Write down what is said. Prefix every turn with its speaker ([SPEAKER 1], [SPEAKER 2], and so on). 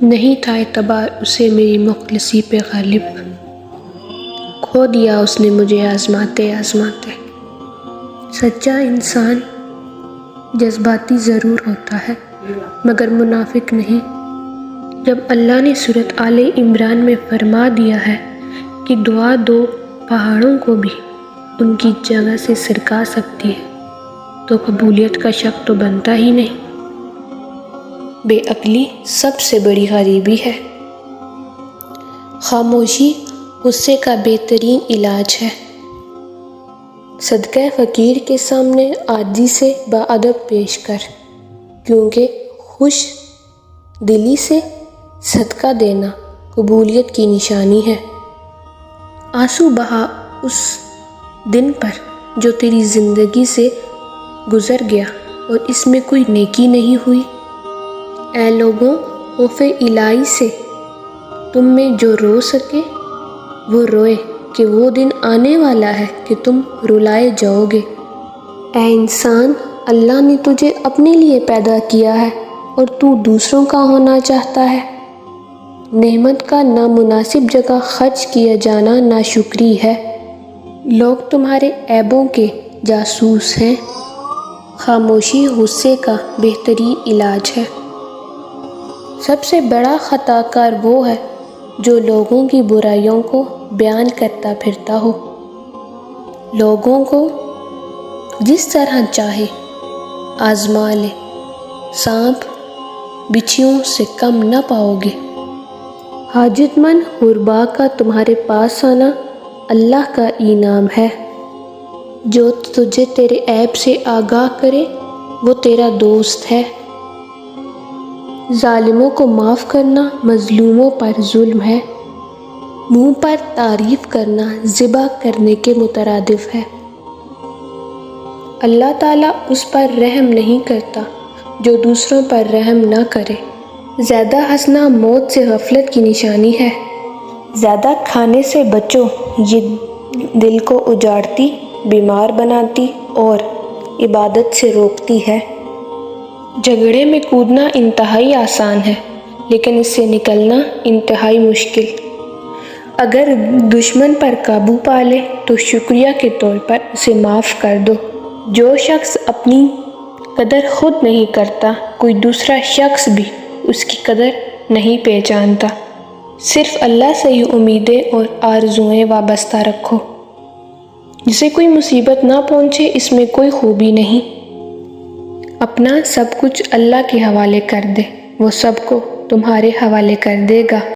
[SPEAKER 1] نہیں تھا اعتبار اسے میری مخلصی پہ غالب، کھو دیا اس نے مجھے آزماتے آزماتے۔ سچا انسان جذباتی ضرور ہوتا ہے مگر منافق نہیں۔ جب اللہ نے سورۃ آل عمران میں فرما دیا ہے کہ دعا دو پہاڑوں کو بھی ان کی جگہ سے سرکا سکتی ہے تو قبولیت کا شک تو بنتا ہی نہیں۔ بے عقلی سب سے بڑی غریبی ہے۔ خاموشی غصے کا بہترین علاج ہے۔ صدقہ فقیر کے سامنے عاجزی سے باادب پیش کر، کیونکہ خوش دلی سے صدقہ دینا قبولیت کی نشانی ہے۔ آنسو بہا اس دن پر جو تیری زندگی سے گزر گیا اور اس میں کوئی نیکی نہیں ہوئی۔ اے لوگوں، خوف الہی سے تم میں جو رو سکے وہ روئے کہ وہ دن آنے والا ہے کہ تم رلائے جاؤ گے۔ اے انسان، اللہ نے تجھے اپنے لیے پیدا کیا ہے اور تو دوسروں کا ہونا چاہتا ہے۔ نعمت کا نامناسب جگہ خرچ کیا جانا ناشکری ہے۔ لوگ تمہارے عیبوں کے جاسوس ہیں۔ خاموشی غصے کا بہترین علاج ہے۔ سب سے بڑا خطا کار وہ ہے جو لوگوں کی برائیوں کو بیان کرتا پھرتا ہو۔ لوگوں کو جس طرح چاہے آزما لے، سانپ بچھیوں سے کم نہ پاؤ گے۔ حاجت مند غربا کا تمہارے پاس آنا اللہ کا انعام ہے۔ جو تجھے تیرے عیب سے آگاہ کرے وہ تیرا دوست ہے۔ ظالموں کو معاف کرنا مظلوموں پر ظلم ہے۔ منہ پر تعریف کرنا ذبح کرنے کے مترادف ہے۔ اللہ تعالیٰ اس پر رحم نہیں کرتا جو دوسروں پر رحم نہ کرے۔ زیادہ ہنسنا موت سے غفلت کی نشانی ہے۔ زیادہ کھانے سے بچو، یہ دل کو اجاڑتی، بیمار بناتی اور عبادت سے روکتی ہے۔ جھگڑے میں کودنا انتہائی آسان ہے لیکن اس سے نکلنا انتہائی مشکل۔ اگر دشمن پر قابو پا لے تو شکریہ کے طور پر اسے معاف کر دو۔ جو شخص اپنی قدر خود نہیں کرتا، کوئی دوسرا شخص بھی اس کی قدر نہیں پہچانتا۔ صرف اللہ سے ہی امیدیں اور آرزوئیں وابستہ رکھو۔ جسے کوئی مصیبت نہ پہنچے اس میں کوئی خوبی نہیں۔ اپنا سب کچھ اللہ کے حوالے کر دے، وہ سب کو تمہارے حوالے کر دے گا۔